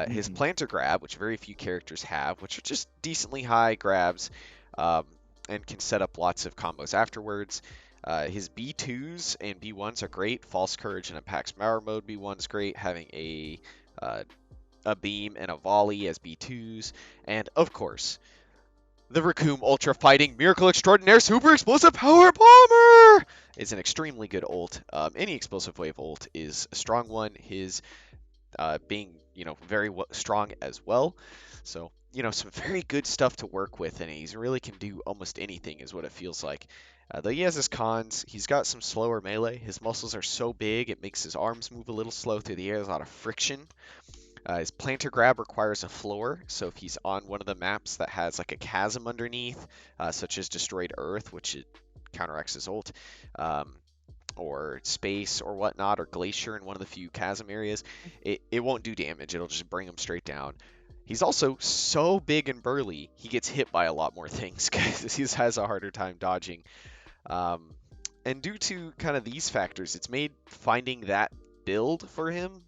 His planter grab, which very few characters have, which are just decently high grabs, and can set up lots of combos afterwards. His B2s and B1s are great. False Courage and a Pax Power mode B1's great. Having a beam and a volley as B2s. And of course, the RECOOME Ultra Fighting Miracle Extraordinaire Super Explosive Power Bomber is an extremely good ult. Any explosive wave ult is a strong one. His being, very strong as well. So, some very good stuff to work with, and he really can do almost anything is what it feels like. Though he has his cons, he's got some slower melee. His muscles are so big, it makes his arms move a little slow through the air. There's a lot of friction. His planter grab requires a floor, so if he's on one of the maps that has like a chasm underneath, such as Destroyed Earth, which it counteracts his ult, or space or whatnot, or glacier in one of the few chasm areas, it won't do damage. It'll just bring him straight down. He's also so big and burly, he gets hit by a lot more things because he has a harder time dodging. And due to kind of these factors, it's made finding that build for him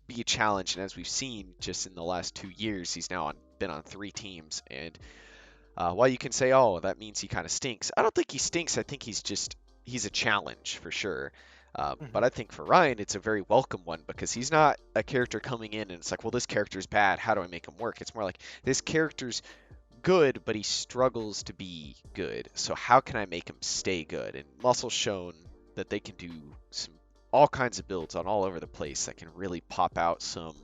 be a challenge. And as we've seen just in the last 2 years, he's now been on 3 teams. And while you can say, oh, that means he kind of stinks, I don't think he stinks. I think he's a challenge for sure. But I think for Ryan, it's a very welcome one, because he's not a character coming in and it's like, well, this character's bad, how do I make him work? It's more like, this character's good, but he struggles to be good. So how can I make him stay good? And Muscle's shown that they can do all kinds of builds on all over the place that can really pop out some,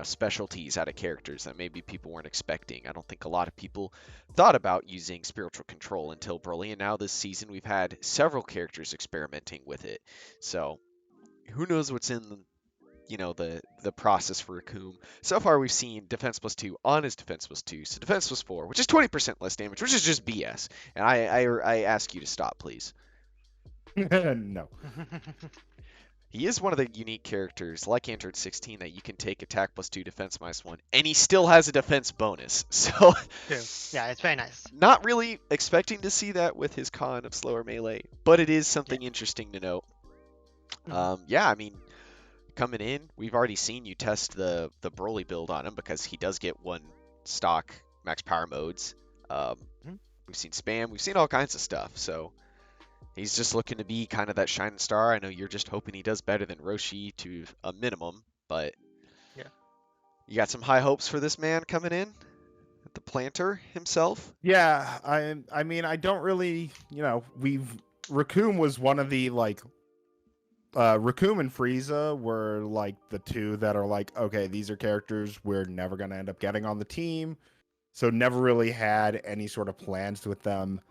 specialties out of characters that maybe people weren't expecting. I don't think a lot of people thought about using spiritual control until Broly, and now this season we've had several characters experimenting with it. So who knows what's in the process for RECOOME. So far we've seen defense +2 on his defense +2, so defense +4, which is 20% less damage, which is just BS. And I ask you to stop, please. No. He is one of the unique characters, like Android 16, that you can take attack +2, defense -1, and he still has a defense bonus. So, True. Yeah, it's very nice. Not really expecting to see that with his con of slower melee, but it is something interesting to note. Yeah, I mean, coming in, we've already seen you test the Broly build on him, because he does get 1 stock max power modes. We've seen spam, we've seen all kinds of stuff, so he's just looking to be kind of that shining star. I know you're just hoping he does better than Roshi to a minimum, but yeah, you got some high hopes for this man coming in, the planter himself. Yeah, I mean, I don't really, RECOOME was one of the RECOOME and Frieza were like the 2 that are like, okay, these are characters we're never gonna end up getting on the team, so never really had any sort of plans with them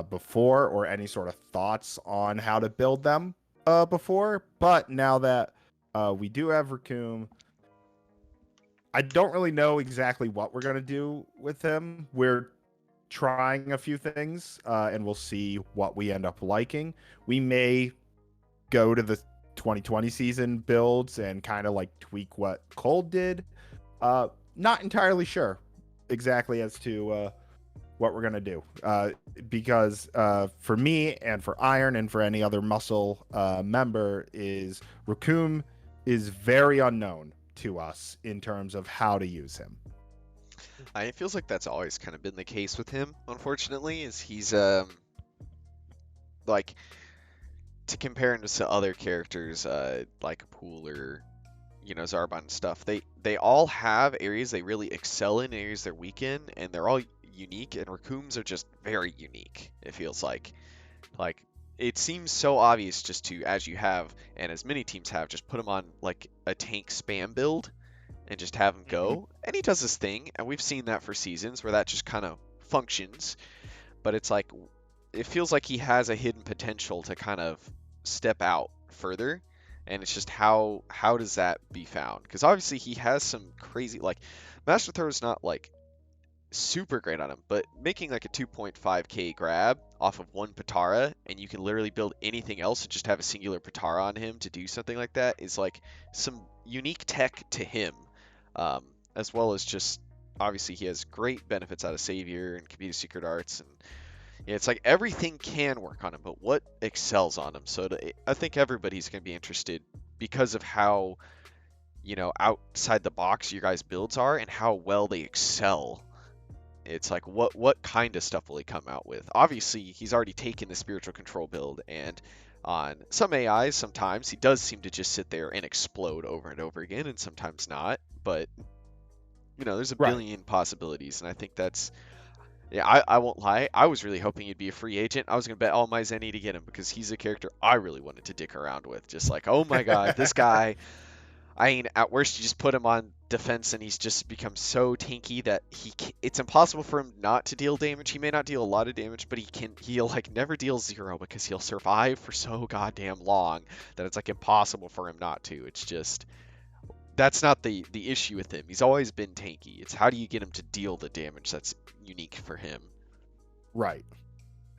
before, or any sort of thoughts on how to build them before. But now that we do have RECOOME, I don't really know exactly what we're going to do with him. We're trying a few things, and we'll see what we end up liking. We may go to the 2020 season builds and kind of like tweak what Cold did. Not entirely sure exactly as to what we're gonna do, because for me and for Iron and for any other muscle member, is RECOOME is very unknown to us in terms of how to use him. It feels like that's always kind of been the case with him, unfortunately, is he's like, to compare him to other characters like Pool or Zarbon and stuff, they all have areas they really excel in, areas they're weak in, and they're all unique, and RECOOME's are just very unique, it feels like it seems so obvious just to, as you have and as many teams have, just put him on like a tank spam build and just have him go, and he does his thing, and we've seen that for seasons where that just kind of functions. But it's like, it feels like he has a hidden potential to kind of step out further, and it's just how does that be found? Because obviously he has some crazy, like, Master Throw is not like super great on him, but making like a 2.5k grab off of one Patara, and you can literally build anything else and just have a singular Patara on him to do something like that, is like some unique tech to him, as well as just obviously he has great benefits out of Savior and can be the Secret Arts, and yeah, it's like everything can work on him, but what excels on him? So I think everybody's going to be interested because of how outside the box your guys' builds are and how well they excel. It's like, what kind of stuff will he come out with? Obviously, he's already taken the spiritual control build, and on some AIs, sometimes he does seem to just sit there and explode over and over again, and sometimes not. But there's a billion possibilities, and I think that's, yeah, I won't lie. I was really hoping he'd be a free agent. I was gonna bet all my Zenny to get him because he's a character I really wanted to dick around with. Just like, oh my god, this guy. I mean, at worst, you just put him on defense, and he's just become so tanky that it's impossible for him not to deal damage. He may not deal a lot of damage, but he'll like never deal 0 because he'll survive for so goddamn long that it's like impossible for him not to. It's just, that's not the issue with him. He's always been tanky. It's how do you get him to deal the damage that's unique for him. Right.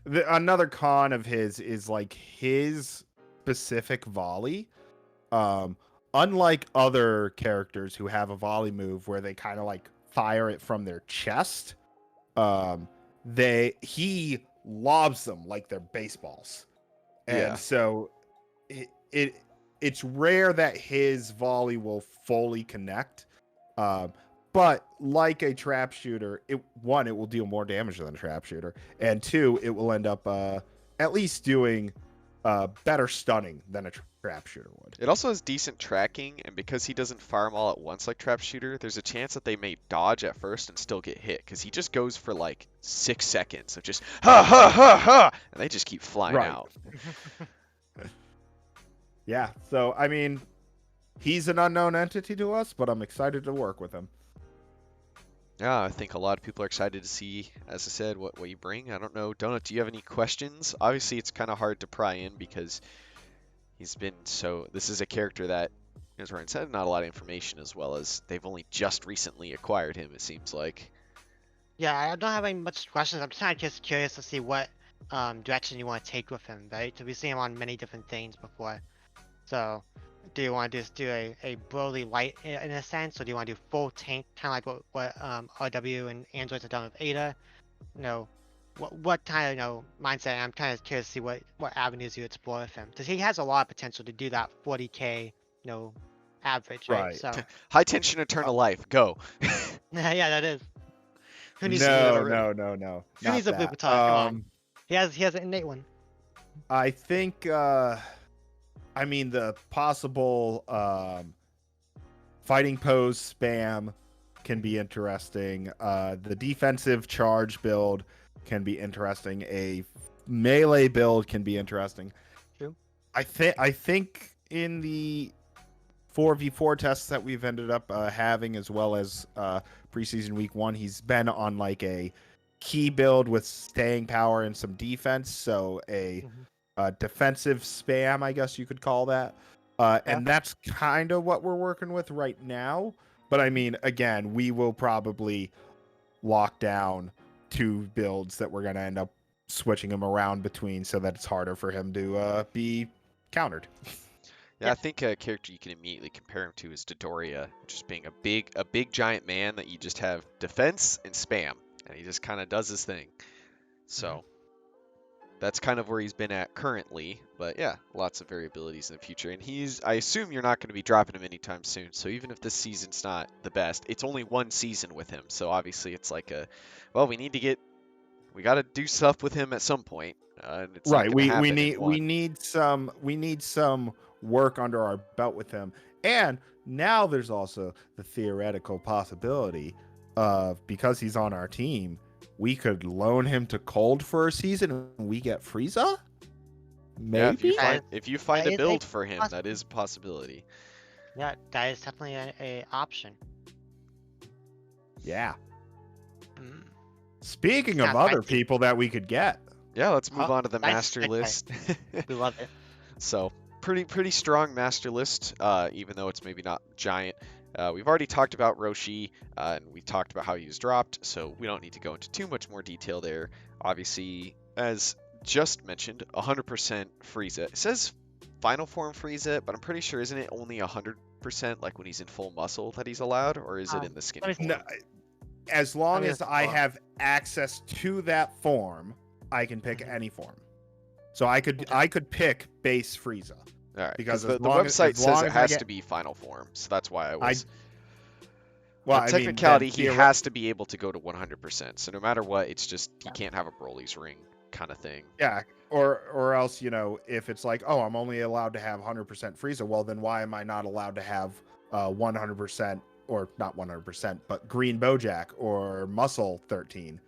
Another con of his is like his specific volley. Unlike other characters who have a volley move where they kind of like fire it from their chest, he lobs them like they're baseballs, and so it's rare that his volley will fully connect. But like a trap shooter, it will deal more damage than a trap shooter, and 2, it will end up at least doing better stunning than a trap shooter would. It also has decent tracking, and because he doesn't fire them all at once like trap shooter, there's a chance that they may dodge at first and still get hit, because he just goes for like 6 seconds of just ha ha ha ha, and they just keep flying out. Yeah, so I mean, he's an unknown entity to us, but I'm excited to work with him. Yeah, I think a lot of people are excited to see, as I said, what you bring. I don't know, Donut, do you have any questions? Obviously, it's kind of hard to pry in because he's been this is a character that, as Ryan said, not a lot of information, as well as they've only just recently acquired him, it seems like. Yeah, I don't have any much questions. I'm kind of just curious to see what direction you want to take with him, right? Because we've seen him on many different things before. So, do you want to just do a Broly light in a sense, or do you want to do full tank, kind of like what RW and Androids have done with Ada? What kind of mindset? I'm kind of curious to see what avenues you explore with him, because he has a lot of potential to do that 40k average, right? So high tension eternal life, go. Yeah, that is. Who needs no. Who needs a blue baton? Come on. He has an innate one. I think. I mean, the possible fighting pose spam can be interesting. The defensive charge build can be interesting. A melee build can be interesting. True. I think in the 4v4 tests that we've ended up having, as well as preseason week 1, he's been on like a key build with staying power and some defense. So a defensive spam, I guess you could call that. And that's kind of what we're working with right now. But I mean, again, we will probably lock down 2 builds that we're going to end up switching him around between so that it's harder for him to be countered. Yeah, I think a character you can immediately compare him to is Dodoria, just being a big giant man that you just have defense and spam, and he just kind of does his thing. So that's kind of where he's been at currently, but yeah, lots of variabilities in the future. And I assume you're not going to be dropping him anytime soon. So even if this season's not the best, it's only one season with him. So obviously it's like well, we got to do stuff with him at some point. And it's not Right. going to We happen need in one. we need some work under our belt with him. And now there's also the theoretical possibility of, because he's on our team, we could loan him to Cold for a season and we get Frieza? Yeah, Maybe? if you find that a is build a for him, that is a possibility. Yeah, that is definitely a option. Yeah. Mm. Speaking of Sounds other spicy. people that we could get. Yeah, let's move Oh, on to the nice master segue. list. We love it. So pretty strong master list, even though it's maybe not giant. We've already talked about Roshi, and we talked about how he was dropped, so we don't need to go into too much more detail there. Obviously, as just mentioned, 100% Frieza. It says final form Frieza, but I'm pretty sure, isn't it only 100% like when he's in full muscle that he's allowed, or is it in the skinny let me form? No, as long mean, as I form. have access to that form, I can pick any form. So I could pick base Frieza. All right, because because as the long website as says long it as I has get- to be final form, so that's why I was. Well, On I mean, technicality, then he has to be able to go to 100%. So no matter what, it's just he can't have a Broly's ring kind of thing. Yeah, or else, if it's like, oh, I'm only allowed to have 100% Frieza, well, then why am I not allowed to have 100%, or not 100%, but Green BOJACK or Muscle 13?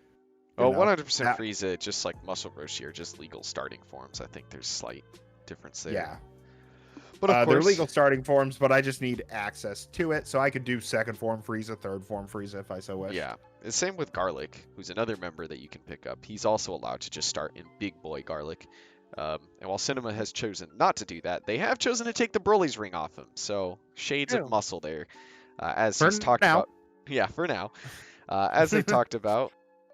Oh, know, 100% that- Frieza, just like Muscle Roshi, are just legal starting forms. I think there's slight difference there. Yeah. But of They're course, legal starting forms, but I just need access to it, so I could do second form Frieza, third form Frieza if I so wish. yeah. The same with Garlic, who's another member that you can pick up. He's also allowed to just start in Big Boy Garlic. And while Cinema has chosen not to do that, they have chosen to take the Broly's ring off him. So shades of Ew. muscle there, as For he's talked now. about. Yeah, for now. As they talked about.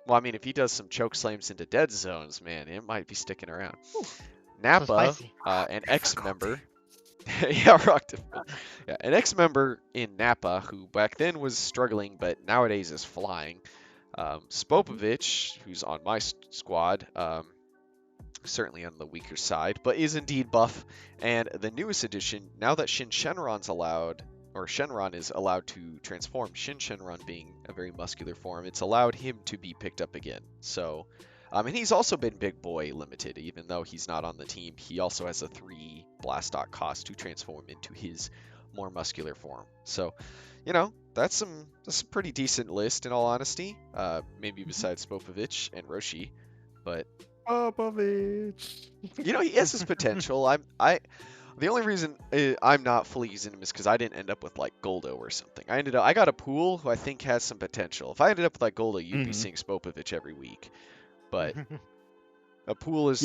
Well, I mean, if he does some choke slams into dead zones, man, it might be sticking around. Ooh, Nappa, spicy. an ex-member. Yeah, rock difficult. Yeah, an ex-member in Nappa who back then was struggling, but nowadays is flying. Spopovich, who's on my squad, certainly on the weaker side, but is indeed buff. And the newest addition, now that Shenron's allowed, or Shenron is allowed to transform, Shenron being a very muscular form, it's allowed him to be picked up again. So, and he's also been Big Boy limited, even though he's not on the team. He also has a 3 blast dot cost to transform into his more muscular form. So, that's some pretty decent list in all honesty. Maybe besides Spopovich and Roshi, but Popovich. he has his potential. The only reason I'm not fully using him is because I didn't end up with like Goldo or something. I got a pool who I think has some potential. If I ended up with like Goldo, you'd be seeing Spopovich every week. But a pool has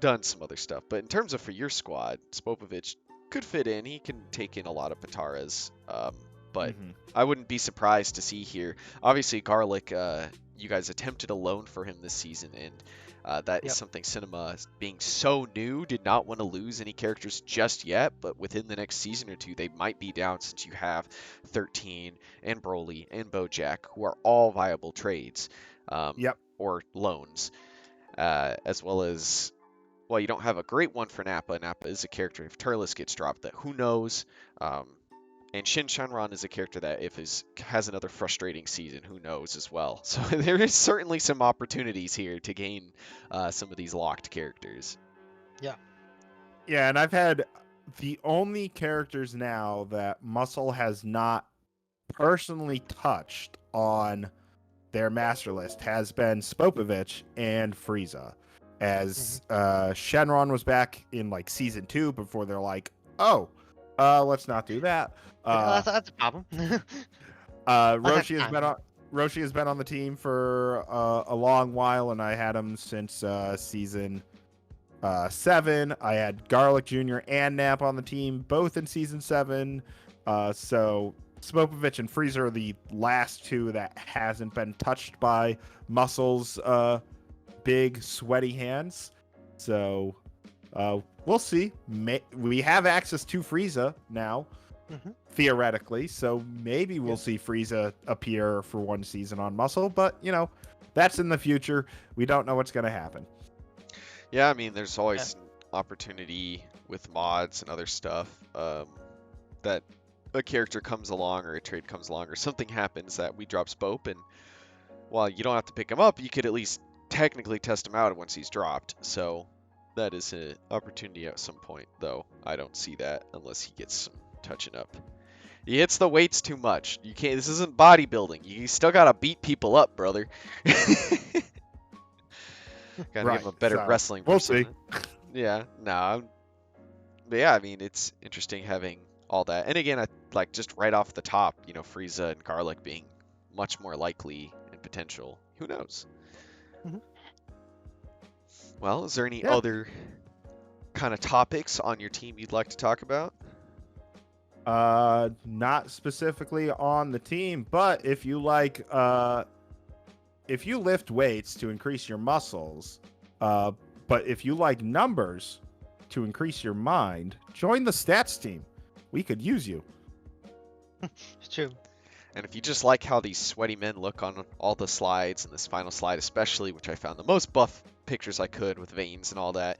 done some other stuff. But in terms of for your squad, Spopovich could fit in. He can take in a lot of Pataras. But I wouldn't be surprised to see here. Obviously, Garlic, you guys attempted a loan for him this season, and that is something Cinema, being so new, did not want to lose any characters just yet. But within the next season or two, they might be down, since you have 13 and Broly and BOJACK, who are all viable trades. Or loans, as well as, well, you don't have a great one for Nappa. Nappa is a character, if Turles gets dropped, that who knows. And Shenron is a character that if has another frustrating season, who knows as well. So there is certainly some opportunities here to gain some of these locked characters. Yeah, and I've had the only characters now that Muscle has not personally touched on their master list has been Spopovich and Frieza. As Shenron was back in like season 2 before they're like, let's not do that. That's a problem. Roshi has been on the team for a long while, and I had him since season 7. I had Garlic Jr. and Nap on the team, both in season 7. So Spopovich and Frieza are the last two that hasn't been touched by Muscle's big sweaty hands. So we'll see. We have access to Frieza now, theoretically, so maybe we'll see Frieza appear for one season on Muscle, but, you know, that's in the future. We don't know what's going to happen. Yeah, I mean, there's always an opportunity with mods and other stuff that a character comes along or a trade comes along or something happens that we drop Spope, and while you don't have to pick him up, you could at least technically test him out once he's dropped. So that is an opportunity at some point, though I don't see that unless he gets some touching up. He hits the weights too much. You can't. This isn't bodybuilding. You still gotta beat people up, brother. Gotta give him a better wrestling person. We'll see. Yeah, no. But yeah, I mean, it's interesting having all that. And again, like just right off the top, you know, Frieza and Garlic being much more likely and potential. Who knows? Well, is there any other kind of topics on your team you'd like to talk about? Not specifically on the team, but if you like, if you lift weights to increase your muscles, but if you like numbers to increase your mind, join the stats team. We could use you. It's true. And if you just like how these sweaty men look on all the slides, and this final slide especially, which I found the most buff pictures I could with veins and all that,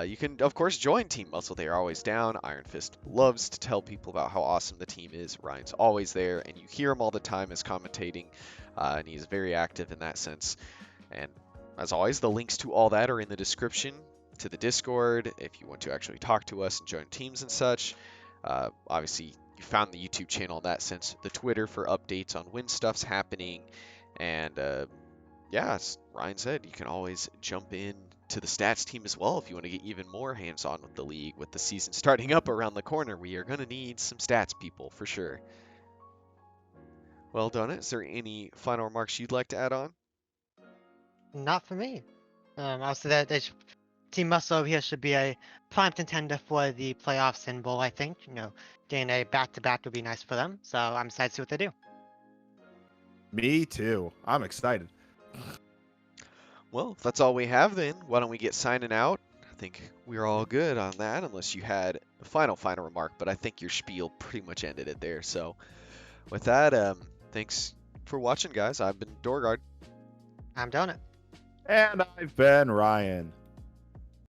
you can, of course, join Team Muscle. They are always down. Iron Fist loves to tell people about how awesome the team is. Ryan's always there, and you hear him all the time as commentating, and he's very active in that sense. And as always, the links to all that are in the description, to the Discord, if you want to actually talk to us and join teams and such. Obviously, you found the YouTube channel in that sense, the Twitter for updates on when stuff's happening, and yeah, as Ryan said, you can always jump in to the stats team as well if you want to get even more hands-on with the league. With the season starting up around the corner, we are going to need some stats people for sure. Well done. Is there any final remarks you'd like to add on? Not for me. Also, Team Muscle over here should be a prime contender for the playoff symbol, I think. You know, getting a back-to-back would be nice for them, so I'm excited to see what they do. Me too. I'm excited. Well, if that's all we have then, why don't we get signing out? I think we're all good on that, unless you had a final remark, but I think your spiel pretty much ended it there. So with that, thanks for watching, guys. I've been DoorGuard. I'm doing it. And I've been Ryan.